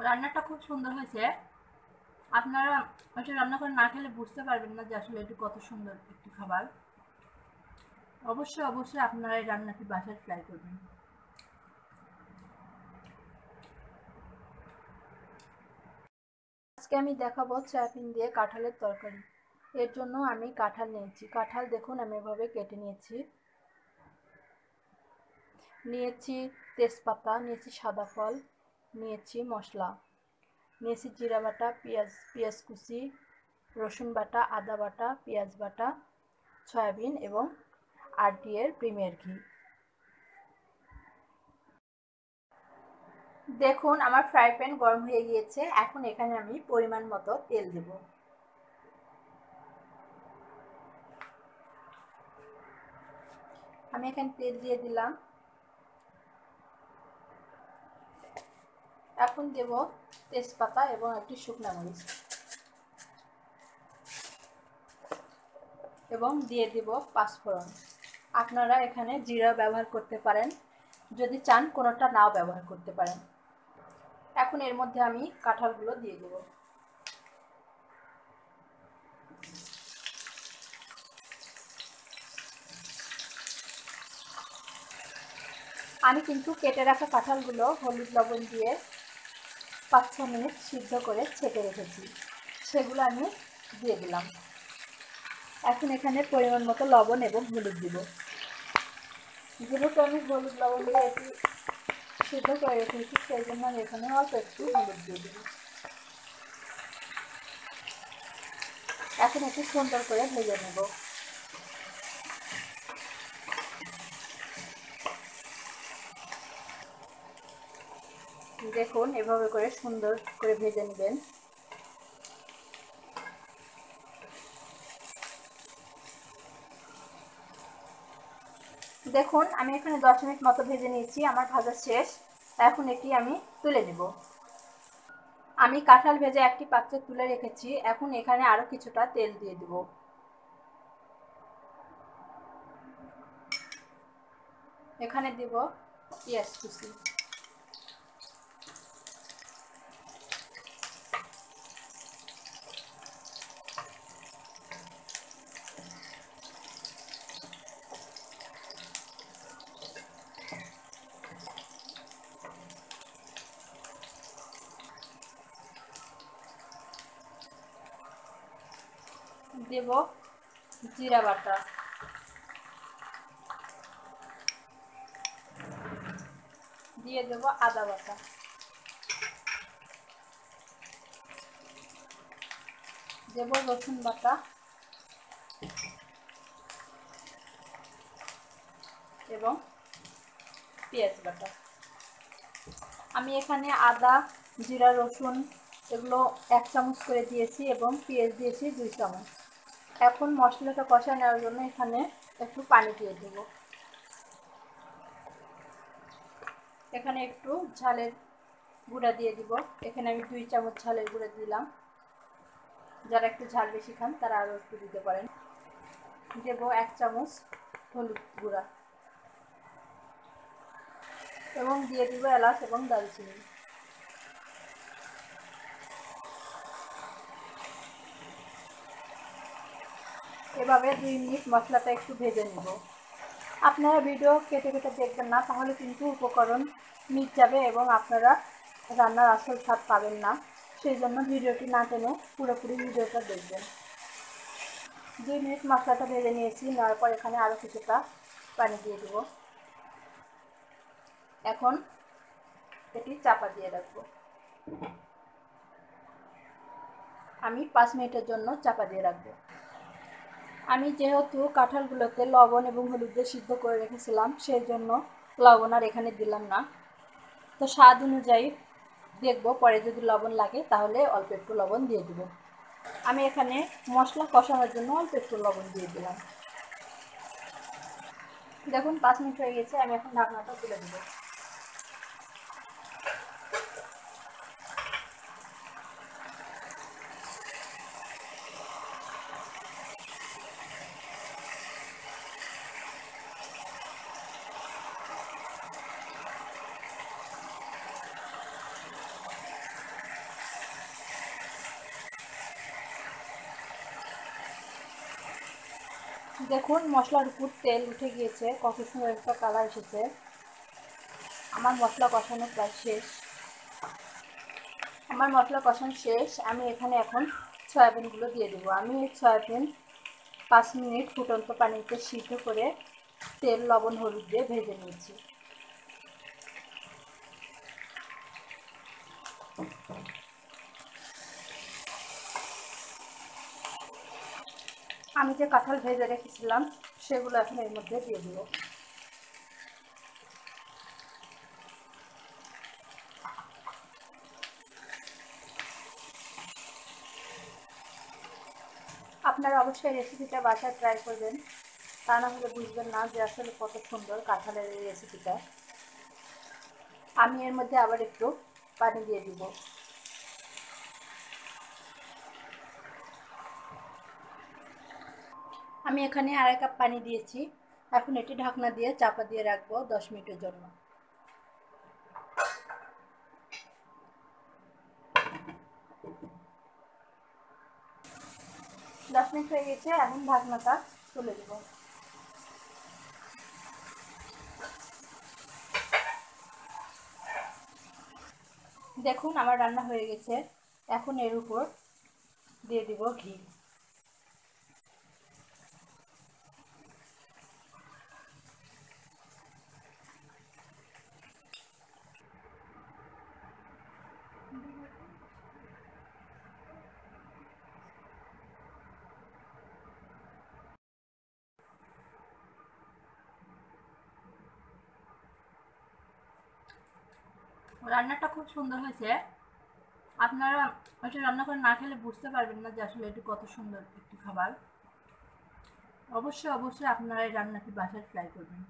রান্নাটা খুব সুন্দর হয়েছে। আপনারা এটা রান্না করে না খেলে বুঝতে পারবেন না যে আসলে এটি কত সুন্দর একটি খাবার। অবশ্যই অবশ্যই আপনারা এই রান্নাটি বাসায় ট্রাই করবেন। আজকে আমি দেখাবো সয়াবিন দিয়ে কাঁঠালের তরকারি। এর জন্য আমি কাঁঠাল নিয়েছি। কাঁঠাল দেখুন আমি এভাবে কেটে নিয়েছি তেজপাতা, নিয়েছি সাদা ফল, নিয়েছি মশলা, নিয়েছি জিরা বাটা, পেঁয়াজ কুচি, রসুন বাটা, আদা বাটা, পেঁয়াজ বাটা, সয়াবিন এবং RD এর প্রিমিয়ার ঘি। দেখুন আমার ফ্রাই প্যান গরম হয়ে গিয়েছে। এখন এখানে আমি পরিমাণ মতো তেল দেব। আমি এখানে তেল দিয়ে দিলাম। এখন দেব তেজপাতা এবং একটি শুকনো মরিচ এবং দিয়ে দেব পাঁচফোড়ন। আপনারা এখানে জিরা ব্যবহার করতে পারেন, যদি চান কোনোটা নাও ব্যবহার করতে পারেন। এখন এর মধ্যে আমি কাঁঠালগুলো দিয়ে দেব। আমি কিন্তু কেটে রাখা কাঁঠালগুলো হলুদ লবণ দিয়ে 5-6 মিনিট সিদ্ধ করে ছেঁকে রেখেছি, সেগুলো আমি দিয়ে দিলাম। এখন এখানে পরিমাণ মতো লবণ এবং হলুদ দিব। যেহেতু আমি হলুদ লবণ দিয়ে এটি সিদ্ধ করে রেখেছি, সেই জন্য আমি এখানে অল্প একটু হলুদ দিয়ে দেব। এখন একটু সুন্দর করে ভেজে নেব। দেখুন এভাবে করে সুন্দর করে ভেজে নেবেন। দেখুন আমি এখানে 10 মিনিট মতো ভেজে নিয়েছি, আমার ভাজা শেষ। এখন এটি আমি তুলে নেব। আমি কাঁঠাল ভেজে একটি পাত্রে তুলে রেখেছি। এখন এখানে আরো কিছুটা তেল দিয়ে দেব। এখানে দেব পেঁয়াজ কুচি, দেব জিরা বাটা, দিয়ে দেব আদা বাটা, দেব রসুন বাটা এবং পেঁয়াজ বাটা। আমি এখানে আদা, জিরা, রসুন এগুলো 1 চামচ করে দিয়েছি এবং পেঁয়াজ দিয়েছি 2 চামচ। এখন মশলাটা কষায় নেওয়ার জন্য এখানে একটু পানি দিয়ে দেব। এখানে একটু ঝালের গুঁড়া দিয়ে দিব। এখানে আমি 2 চামচ ঝালের গুঁড়া দিলাম। যারা একটু ঝাল বেশি খান তারা আরও একটু দিতে পারেন। দেব 1 চামচ হলুদ গুঁড়া এবং দিয়ে দিব এলাচ এবং দারুচিনি। এভাবে 2 মিনিট মশলাটা একটু ভেজে নেব। আপনারা ভিডিও কেটে কেটে দেখবেন না, তাহলে কিন্তু উপকরণ মিট যাবে এবং আপনারা রান্নার আসল স্বাদ পাবেন না। সেই জন্য ভিডিওটি না টেনে পুরোপুরি ভিডিওটা দেখবেন। 2 মিনিট মশলাটা ভেজে নিয়েছি, নেওয়ার পর এখানে আরও কিছুটা পানি দিয়ে দেব। এখন এটি চাপা দিয়ে রাখবো। আমি 5 মিনিটের জন্য চাপা দিয়ে রাখবো। আমি যেহেতু কাঁঠালগুলোতে লবণ এবং হলুদ দিয়ে সিদ্ধ করে রেখেছিলাম, সেই জন্য লবণ আর এখানে দিলাম না। তো স্বাদ অনুযায়ী দেখবো, পরে যদি লবণ লাগে তাহলে অল্প একটু লবণ দিয়ে দেবো। আমি এখানে মশলা কষানোর জন্য অল্প একটু লবণ দিয়ে দিলাম। দেখুন 5 মিনিট হয়ে গেছে, আমি এখন ঢাকনাটা তুলে দেবো। দেখুন মশলার উপর তেল উঠে গিয়েছে, কত সুন্দর একটা কালার এসেছে। আমার মশলা কষানো প্রায় শেষ। আমি এখানে এখন সয়াবিনগুলো দিয়ে দেবো। আমি এই সয়াবিন 5 মিনিট ফুটন্ত পানিতে সিদ্ধ করে তেল, লবণ, হলুদ দিয়ে ভেজে নিয়েছি। আমি যে কাঁঠাল ভেজে রেখেছিলাম সেগুলো এখন এর মধ্যে দিয়ে দেবো। আপনারা অবশ্যই রেসিপিটা বাসায় ট্রাই করবেন, তা না হলে বুঝবেন না যে আসলে কত সুন্দর কাঁঠালের এই রেসিপিটা। আমি এর মধ্যে আবার একটু পানি দিয়ে দিব। আমি এখানে 1/2 কাপ পানি দিয়েছি। এখন এটি ঢাকনা দিয়ে চাপা দিয়ে রাখবো 10 মিনিটের জন্য। 10 মিনিট হয়ে গেছে, এখন ঢাকনাটা তুলে দেব। দেখুন আমার রান্না হয়ে গেছে। এখন এর উপর দিয়ে দিব ঘি। রান্নাটা খুব সুন্দর হয়েছে। আপনারা এটা রান্না করে না খেলে বুঝতে পারবেন না যে আসলে এটি কত সুন্দর একটি খাবার। অবশ্যই অবশ্যই আপনারা এই রান্নাটি বাসায় ট্রাই করবেন।